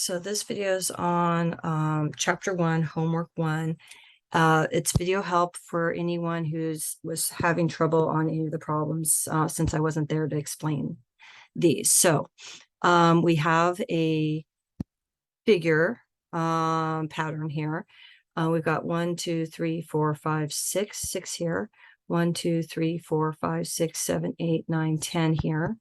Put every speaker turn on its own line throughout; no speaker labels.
So this video is on chapter 1, homework 1. It's video help for anyone was having trouble on any of the problems since I wasn't there to explain these. So we have a figure pattern here. We've got 1, 2, 3, 4, 5, 6 here. 1, 2, 3, 4, 5, 6, 7, 8, 9, 10 here.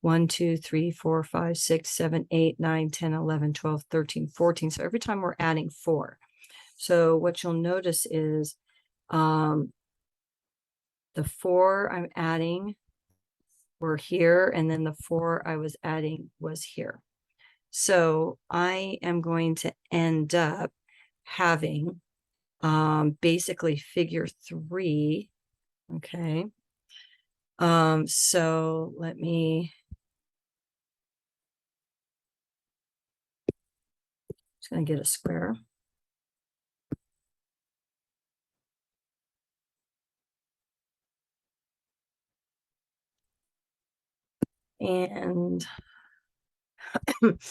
1, 2, 3, 4, 5, 6, 7, 8, 9, 10, 11, 12, 13, 14. So every time we're adding 4. So what you'll notice is the 4 I'm adding were here, and then the 4 I was adding was here. So I am going to end up having basically figure 3. Okay. So let me just going to get a square. And okay.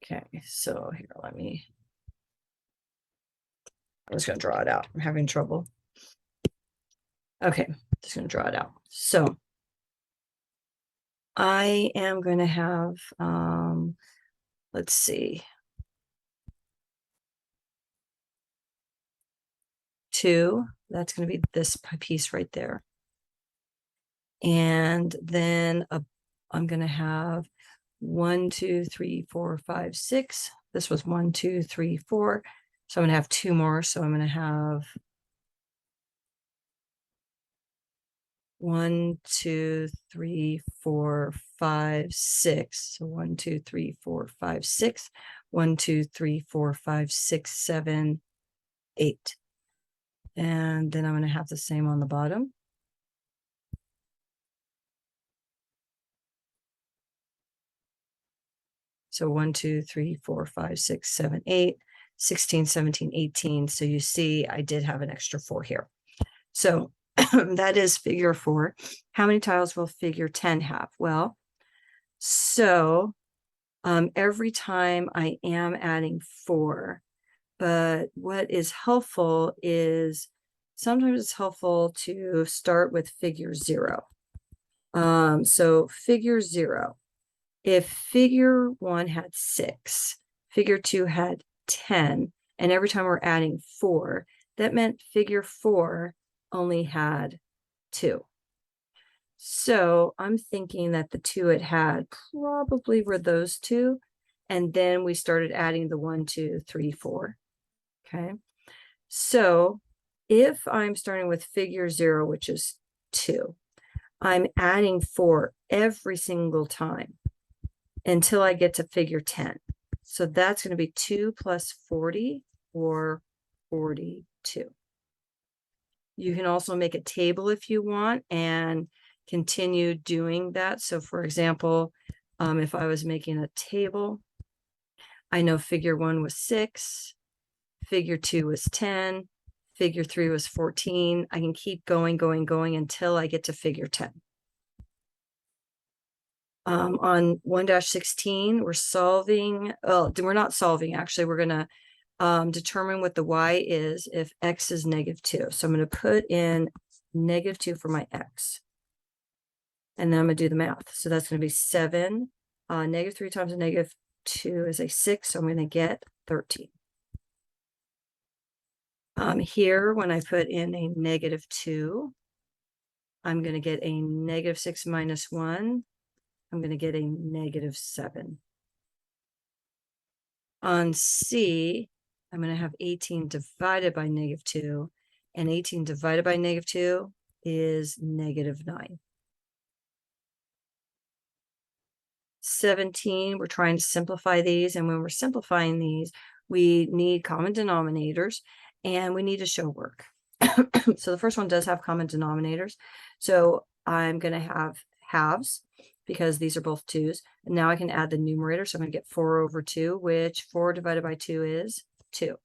Okay, so here, I'm just going to draw it out. I'm having trouble. Okay, just going to draw it out. So I am going to have, let's see, 2. That's going to be this piece right there. And then I'm going to have 1, 2, 3, 4, 5, 6. This was 1, 2, 3, 4. So I'm going to have 2 more. So I'm going to have 1, 2, 3, 4, 5, 6. So 1, 2, 3, 4, 5, 6. 1, 2, 3, 4, 5, 6, 7, 8. And then I'm going to have the same on the bottom. So 1, 2, 3, 4, 5, 6, 7, 8, 16, 17, 18. So you see, I did have an extra 4 here. So that is figure 4. How many tiles will figure 10 have? Well, so every time I am adding 4, but what is helpful is sometimes it's helpful to start with figure 0. So figure 0. If figure 1 had 6, figure 2 had 10, and every time we're adding 4, that meant figure 4 only had 2. So I'm thinking that the 2 it had probably were those 2, and then we started adding the 1, 2, 3, 4. Okay. So if I'm starting with figure 0, which is 2, I'm adding 4 every single time until I get to figure 10. So that's going to be 2 plus 40 or 42. You can also make a table if you want and continue doing that. So for example, if I was making a table, I know figure 1 was 6, figure 2 was 10, figure 3 was 14. I can keep going until I get to figure 10. On 1-16, we're solving, we're not solving, actually, we're going to determine what the y is if x is -2. So I'm going to put in -2 for my x. And then I'm going to do the math. So that's going to be 7. -3 times -2 is a 6. So I'm going to get 13. Here, when I put in a -2, I'm going to get a -6 minus 1. I'm going to get a -7. On C, I'm going to have 18 divided by -2, and 18 divided by -2 is -9. 17, we're trying to simplify these, and when we're simplifying these, we need common denominators, and we need to show work. So the first one does have common denominators. So I'm going to have halves because these are both 2's. And now I can add the numerator. So I'm going to get 4 over 2, which 4 divided by 2 is 2.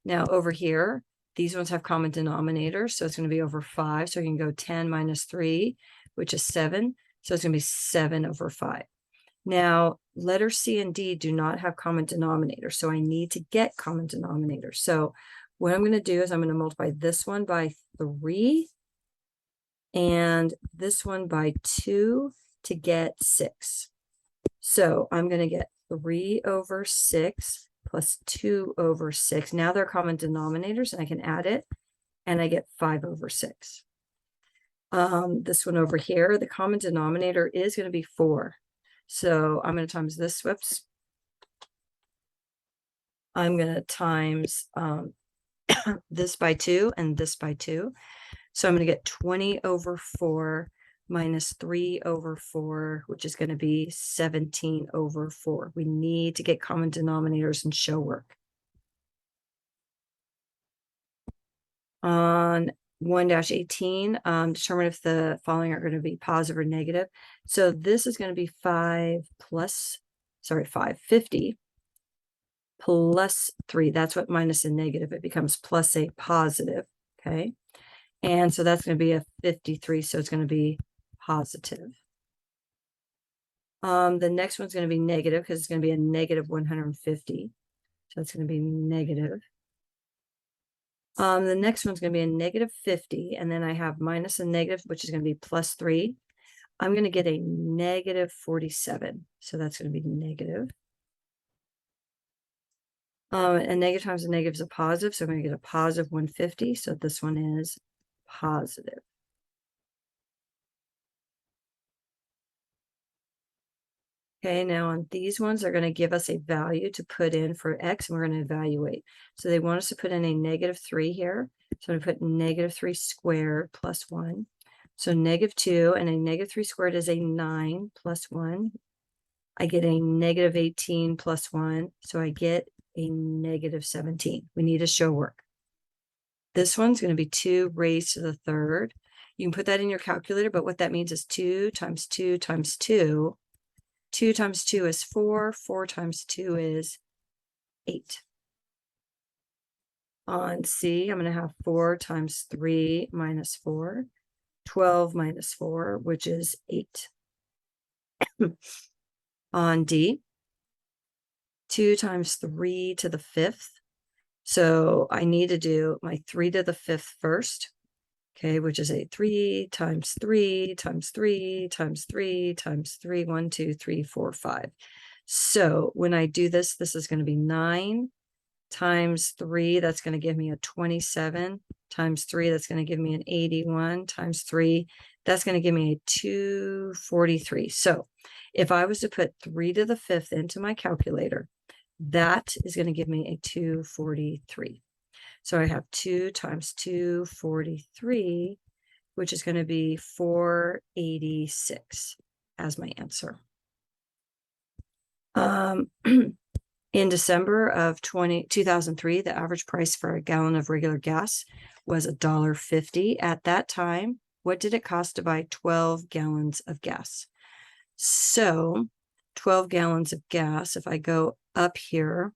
Now over here, these ones have common denominators. So it's going to be over 5. So I can go 10 minus 3, which is 7. So it's going to be 7 over 5. Now, letters C and D do not have common denominators, so I need to get common denominators. So what I'm going to do is I'm going to multiply this one by 3 and this one by 2 to get 6. So I'm going to get 3 over 6 plus 2 over 6. Now they're common denominators, and I can add it, and I get 5 over 6. This one over here, the common denominator is going to be 4. So I'm going to times this, whoops. I'm going to times this by 2 and this by 2. So I'm going to get 20 over 4 minus 3 over 4, which is going to be 17 over 4. We need to get common denominators and show work. On 1-18, determine if the following are going to be positive or negative. So this is going to be 550 plus 3. That's what minus and negative. It becomes plus a positive. Okay. And so that's going to be a 53. So it's going to be positive. The next one's going to be negative because it's going to be a negative 150. So it's going to be negative. The next one's going to be a negative 50, and then I have minus a negative, which is going to be plus 3. I'm going to get a negative 47, so that's going to be negative. And negative times a negative is a positive, so I'm going to get a positive 150, so this one is positive. Okay, now on these ones, they're going to give us a value to put in for x, and we're going to evaluate. So they want us to put in a negative 3 here. So I'm going to put negative 3 squared plus 1. So negative 2, and a negative 3 squared is a 9 plus 1. I get a negative 18 plus 1. So I get a negative 17. We need to show work. This one's going to be 2 raised to the 3rd. You can put that in your calculator, but what that means is 2 times 2 times 2. 2 times 2 is 4. 4 times 2 is 8. On C, I'm going to have 4 times 3 minus 4. 12 minus 4, which is 8. On D, 2 times 3 to the 5th. So I need to do my 3 to the 5th first. Okay, which is a 3 times 3 times 3 times 3 times 3, 1, 2, 3, 4, 5. So when I do this, this is going to be 9 times 3. That's going to give me a 27 times 3. That's going to give me an 81 times 3. That's going to give me a 243. So if I was to put 3 to the 5th into my calculator, that is going to give me a 243. So I have 2 times 243, which is going to be 486 as my answer. In December of 2003, the average price for a gallon of regular gas was $1.50. At that time, what did it cost to buy 12 gallons of gas? So 12 gallons of gas, if I go up here,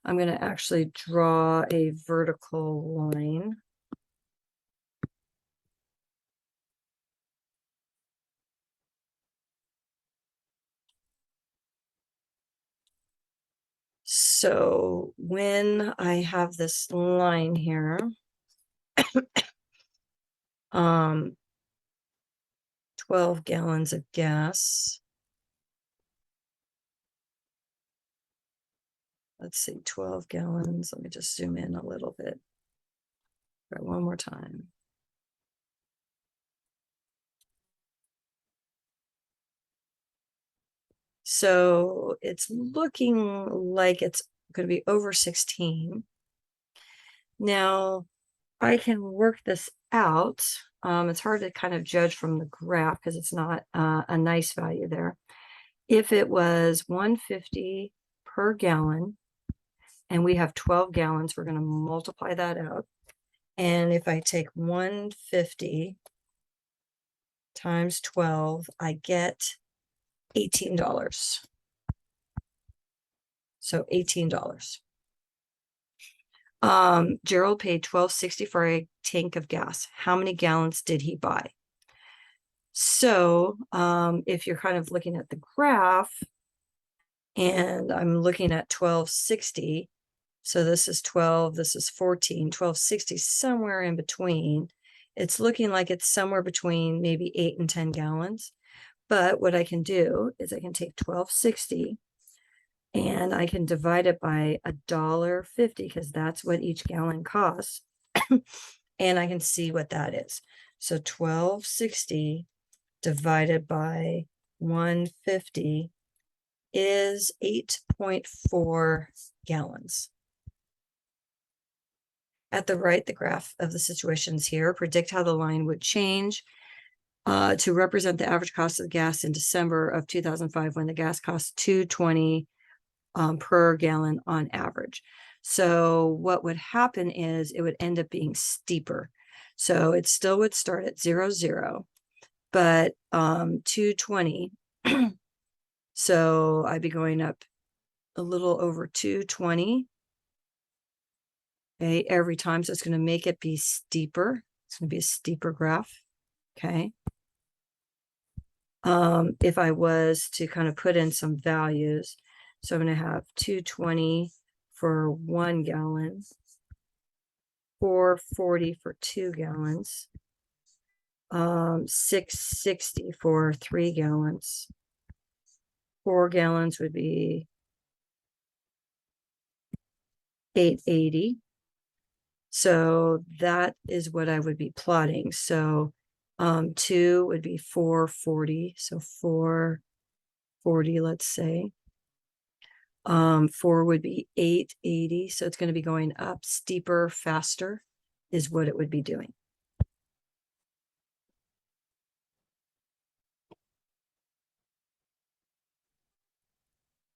I'm going to actually draw a vertical line. So when I have this line here, 12 gallons of gas. Let's see, 12 gallons. Let me just zoom in a little bit. Right, one more time. So it's looking like it's going to be over 16. Now, I can work this out. It's hard to kind of judge from the graph because it's not a nice value there. If it was 150 per gallon, and we have 12 gallons, we're going to multiply that out. And if I take 150 times 12, I get $18. So $18. Gerald paid $12.60 for a tank of gas. How many gallons did he buy? So if you're kind of looking at the graph, and I'm looking at 1260, so this is 12, this is 14, 1260, somewhere in between. It's looking like it's somewhere between maybe 8 and 10 gallons. But what I can do is I can take 1260 and I can divide it by $1.50 because that's what each gallon costs. And I can see what that is. So 1260 divided by 150 is 8.4 gallons. At the right, the graph of the situations here predict how the line would change to represent the average cost of gas in December of 2005 when the gas cost $2.20 per gallon on average. So what would happen is it would end up being steeper. So it still would start at 0.0, but 220. So I'd be going up a little over 220. Okay, every time. So it's going to make it be steeper. It's going to be a steeper graph. Okay. If I was to kind of put in some values, so I'm going to have 220 for 1 gallon, 440 for 2 gallons, 660 for 3 gallons. 4 gallons would be 880. So that is what I would be plotting. So 2 would be 440. So 440, let's say. 4 would be 880. So it's going to be going up steeper, faster is what it would be doing.